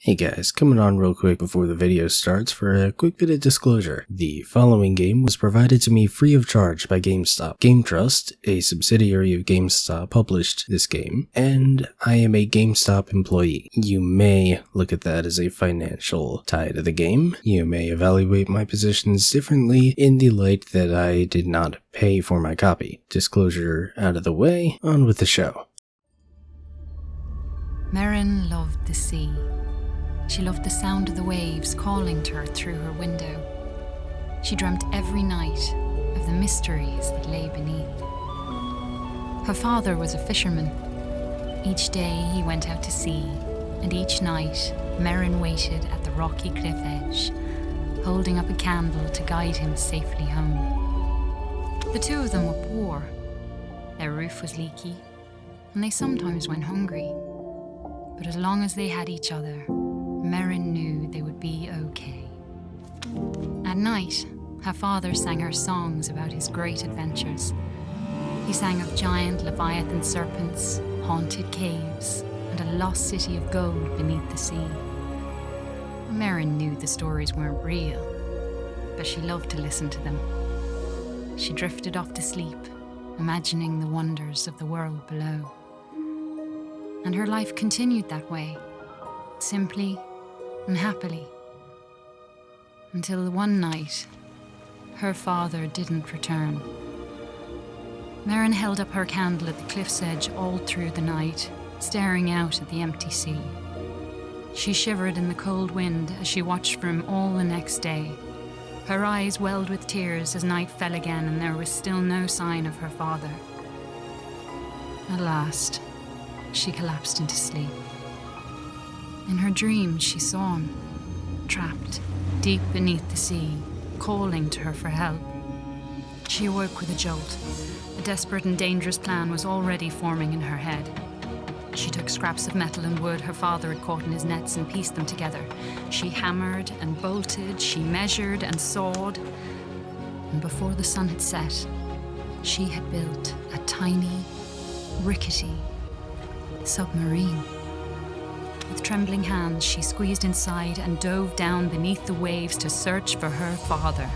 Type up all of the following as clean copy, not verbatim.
Hey guys, coming on real quick before the video starts for a quick bit of disclosure. The following game was provided to me free of charge by Gamestop. Gametrust, a subsidiary of Gamestop, published this game, and I am a Gamestop employee. You may look at that as a financial tie to the game. You may evaluate my positions differently in the light that I did not pay for my copy. Disclosure out of the way, on with the show. Merrin loved the sea. She loved the sound of the waves calling to her through her window. She dreamt every night of the mysteries that lay beneath. Her father was a fisherman. Each day he went out to sea, and each night Merrin waited at the rocky cliff edge, holding up a candle to guide him safely home. The two of them were poor. Their roof was leaky, and they sometimes went hungry. But as long as they had each other, Merrin knew they would be okay. At night, her father sang her songs about his great adventures. He sang of giant leviathan serpents, haunted caves, and a lost city of gold beneath the sea. Merrin knew the stories weren't real, but she loved to listen to them. She drifted off to sleep, imagining the wonders of the world below. And her life continued that way, simply and happily, until one night, her father didn't return. Merrin held up her candle at the cliff's edge all through the night, staring out at the empty sea. She shivered in the cold wind as she watched for him all the next day. Her eyes welled with tears as night fell again and there was still no sign of her father. At last, she collapsed into sleep. In her dreams, she saw him, trapped deep beneath the sea, calling to her for help. She awoke with a jolt. A desperate and dangerous plan was already forming in her head. She took scraps of metal and wood her father had caught in his nets and pieced them together. She hammered and bolted, she measured and sawed. And before the sun had set, she had built a tiny, rickety submarine. With trembling hands, she squeezed inside and dove down beneath the waves to search for her father.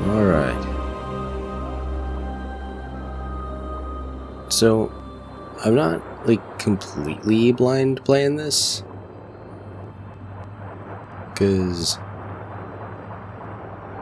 All right. So, I'm not, completely blind playing this. Because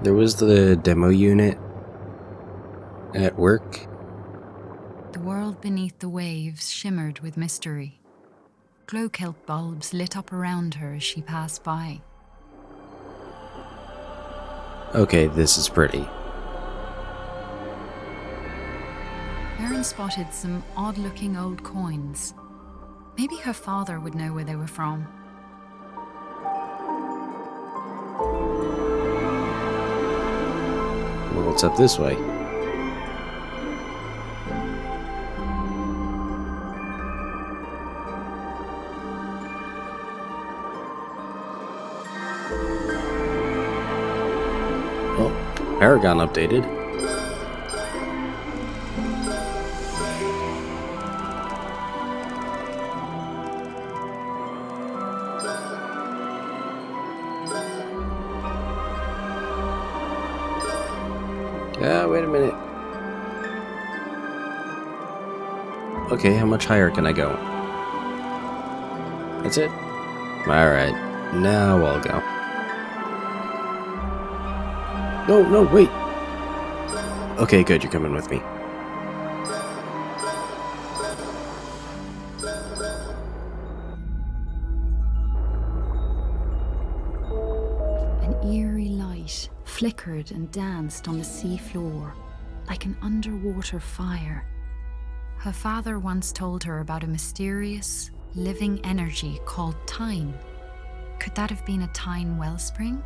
there was the demo unit at work. The world beneath the waves shimmered with mystery. Glow-kelp bulbs lit up around her as she passed by. Okay, this is pretty. Merrin spotted some odd-looking old coins. Maybe her father would know where they were from. Well, what's up this way? Oh, Paragon updated. Wait a minute. Okay, how much higher can I go? That's it? Alright, now I'll go. No, wait! Okay, good, you're coming with me. An eerie light flickered and danced on the sea floor, like an underwater fire. Her father once told her about a mysterious, living energy called Tyne. Could that have been a Tyne wellspring?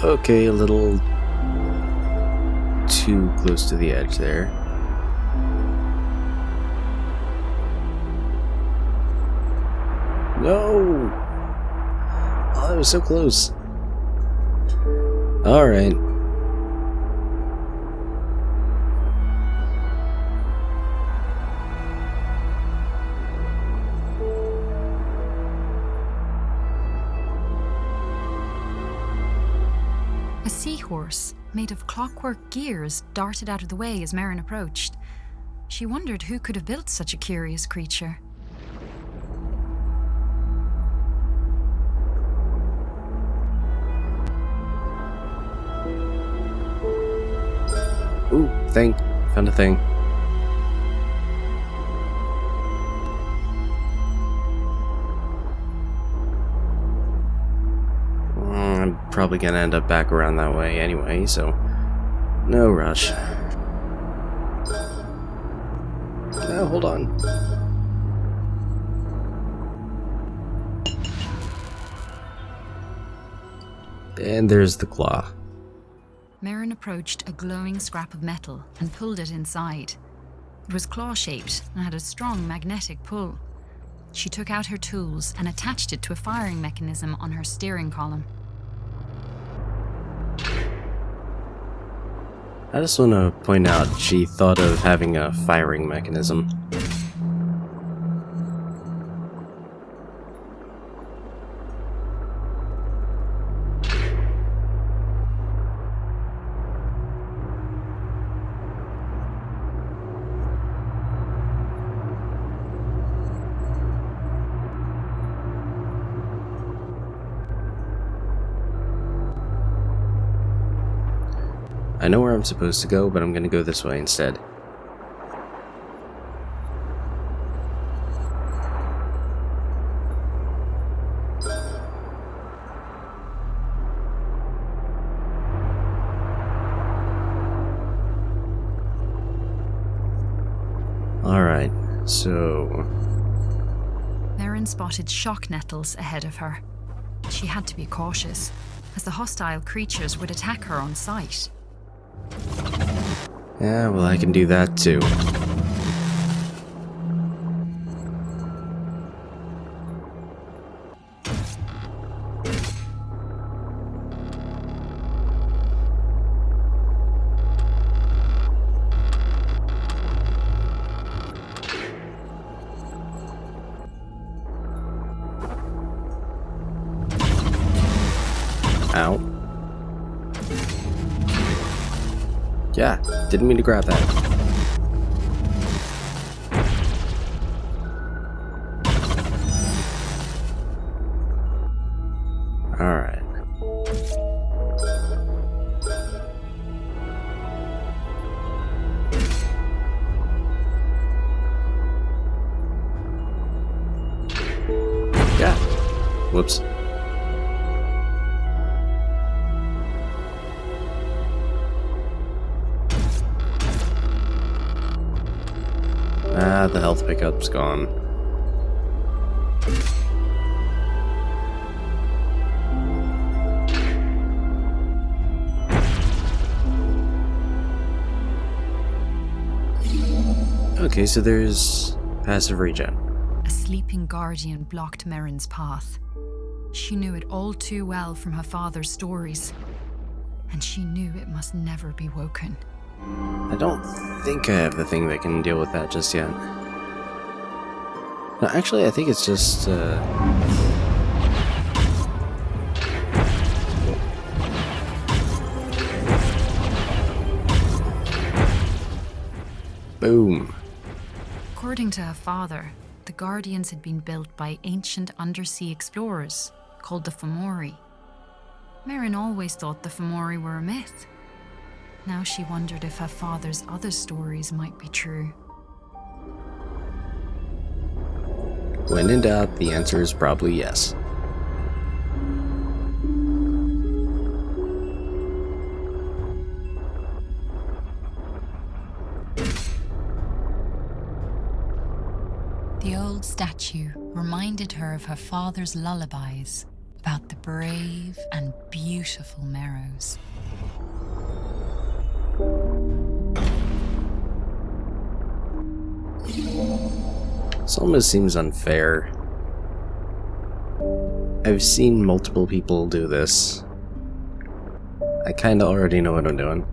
Okay, a little too close to the edge there. No! Oh, that was so close. Alright. A seahorse, made of clockwork gears, darted out of the way as Merrin approached. She wondered who could have built such a curious creature. Ooh, thing. Found a thing. I'm probably gonna end up back around that way anyway, so no rush. No, hold on. And there's the claw. Merrin approached a glowing scrap of metal and pulled it inside. It was claw-shaped and had a strong magnetic pull. She took out her tools and attached it to a firing mechanism on her steering column. I just want to point out she thought of having a firing mechanism. I know where I'm supposed to go, but I'm gonna go this way instead. Alright, so... Merrin spotted shock nettles ahead of her. She had to be cautious, as the hostile creatures would attack her on sight. Yeah, well, I can do that too. Ow. Yeah, didn't mean to grab that. Alright. Yeah. Whoops. Ah, the health pickup's gone. Okay, so there's passive regen. A sleeping guardian blocked Merrin's path. She knew it all too well from her father's stories, and she knew it must never be woken. I don't think I have the thing that can deal with that just yet. No, actually, I think it's just, boom. According to her father, the Guardians had been built by ancient undersea explorers called the Fomori. Merrin always thought the Fomori were a myth. Now she wondered if her father's other stories might be true. When in doubt, the answer is probably yes. The old statue reminded her of her father's lullabies, about the brave and beautiful Merrows. This almost seems unfair. I've seen multiple people do this. I kinda already know what I'm doing.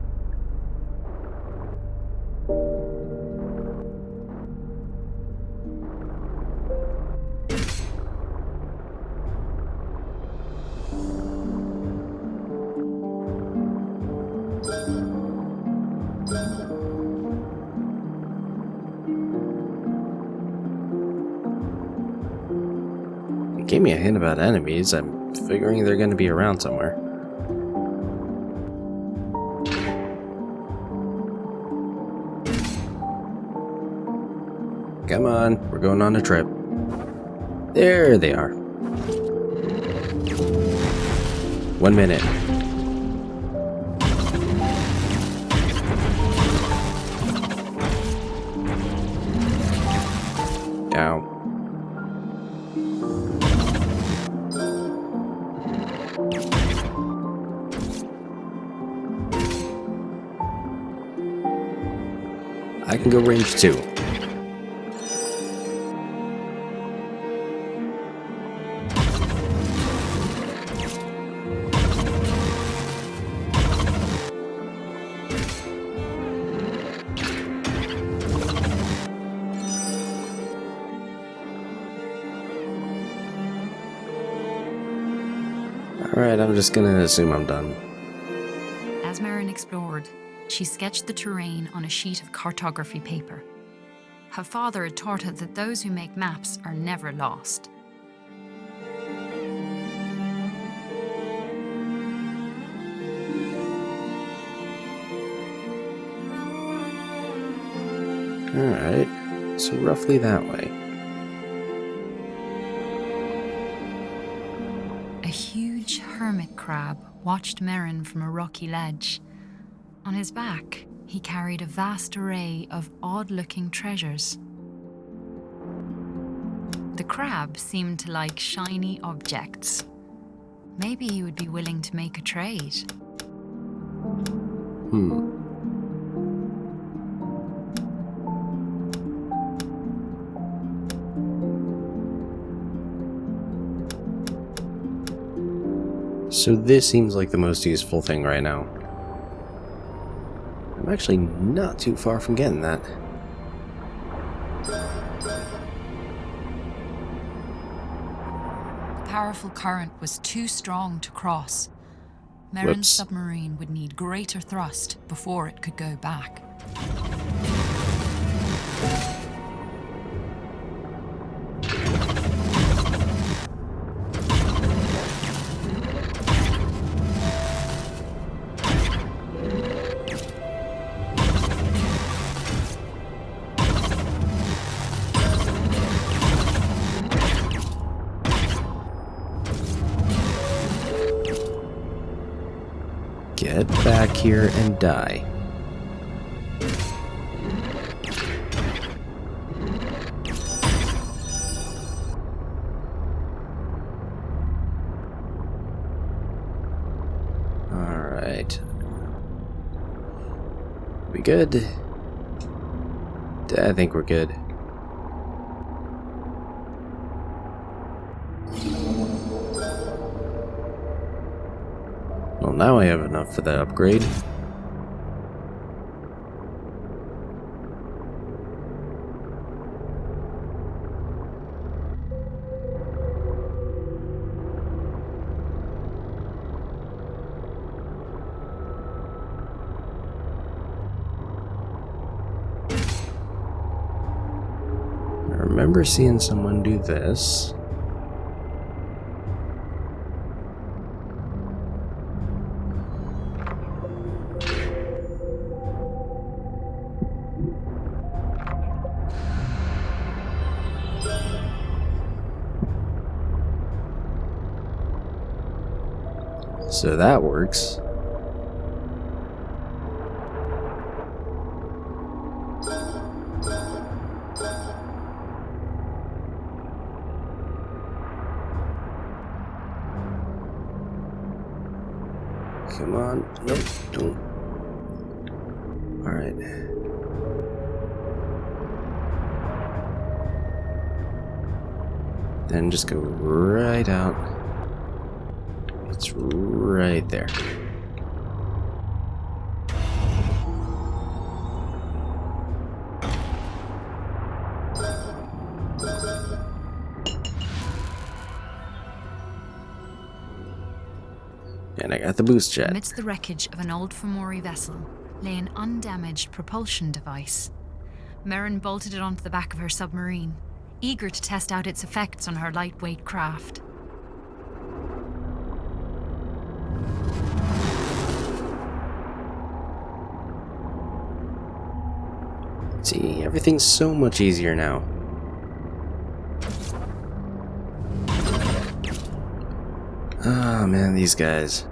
It gave me a hint about enemies. I'm figuring they're gonna be around somewhere. Come on, we're going on a trip. There they are. 1 minute. Down. I can go range 2. Alright, I'm just gonna assume I'm done. As Merrin explored, she sketched the terrain on a sheet of cartography paper. Her father had taught her that those who make maps are never lost. Alright, so roughly that way. A huge hermit crab watched Merrin from a rocky ledge. On his back, he carried a vast array of odd-looking treasures. The crab seemed to like shiny objects. Maybe he would be willing to make a trade. So this seems like the most useful thing right now. I'm actually not too far from getting that. The powerful current was too strong to cross. Merrin's submarine would need greater thrust before it could go back. Get back here and die. Alright. We good? I think we're good. Well, now I have enough for that upgrade. I remember seeing someone do this. So that works. Come on. Nope. Don't. Alright. Then just go right out. It's right there. And I got the boost jet. Amidst the wreckage of an old Fomori vessel lay an undamaged propulsion device. Merrin bolted it onto the back of her submarine, eager to test out its effects on her lightweight craft. See, everything's so much easier now. Ah, man, these guys.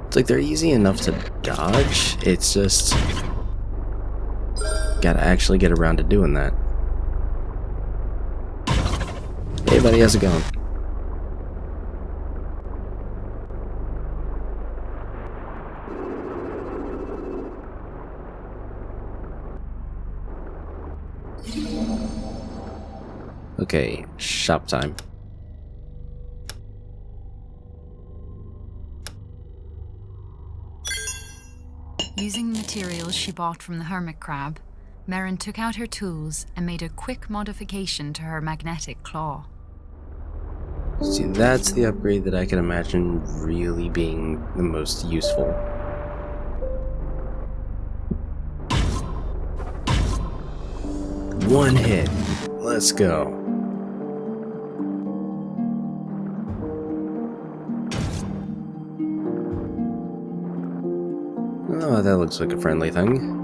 It's like they're easy enough to dodge, it's just... gotta actually get around to doing that. Hey buddy, how's it going? Okay, shop time. Using the materials she bought from the hermit crab, Merrin took out her tools and made a quick modification to her magnetic claw. See, that's the upgrade that I can imagine really being the most useful. One hit. Let's go. Oh, that looks like a friendly thing.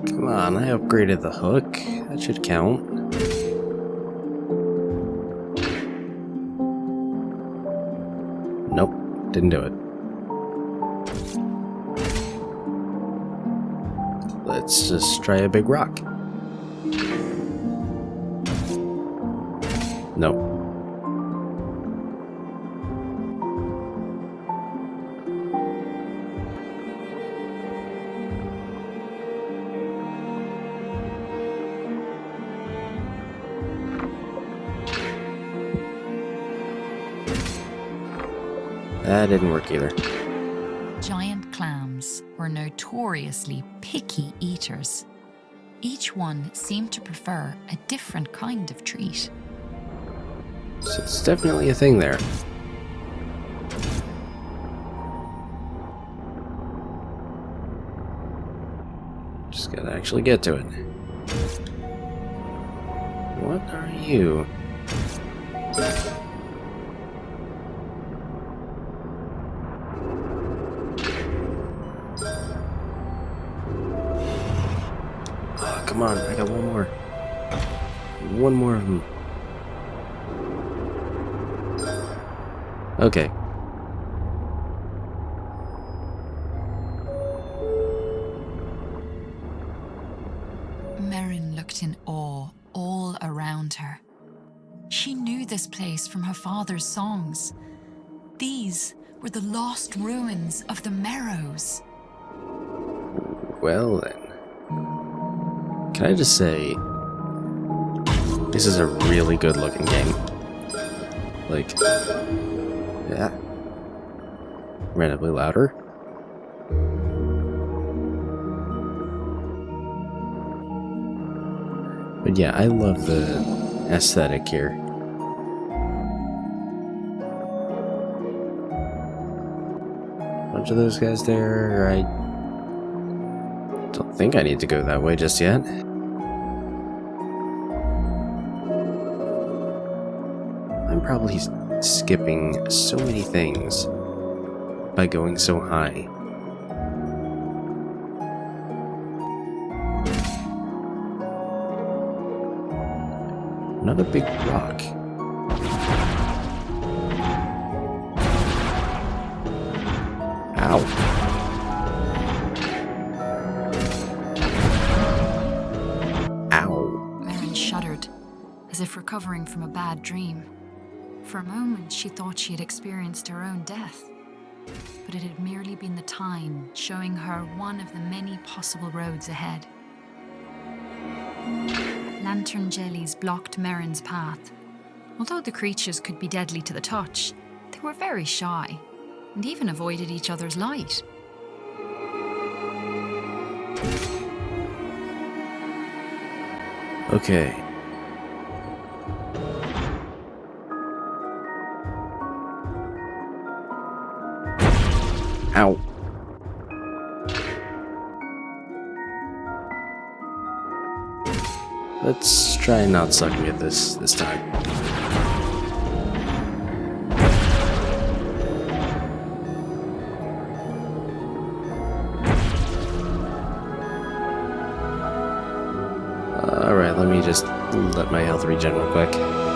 Come on, I upgraded the hook. That should count. Nope, didn't do it. Let's just try a big rock. Nope. That didn't work either. Giant clams were notoriously picky eaters. Each one seemed to prefer a different kind of treat. So it's definitely a thing there. Just gotta actually get to it. What are you? Oh, come on, I got one more. One more of them. Okay. Merrin looked in awe all around her. She knew this place from her father's songs. These were the lost ruins of the Merrows. Well then. Can I just say, this is a really good looking game. Like, yeah. Randomly louder. But yeah, I love the aesthetic here. Bunch of those guys there. I don't think I need to go that way just yet. I'm probably skipping so many things by going so high. Another big rock. Ow. as if recovering from a bad dream. For a moment, she thought she had experienced her own death, but it had merely been the time showing her one of the many possible roads ahead. Lantern jellies blocked Merrin's path. Although the creatures could be deadly to the touch, they were very shy and even avoided each other's light. Okay. Ow. Let's try not sucking at this time. Alright, let me just let my health regen real quick.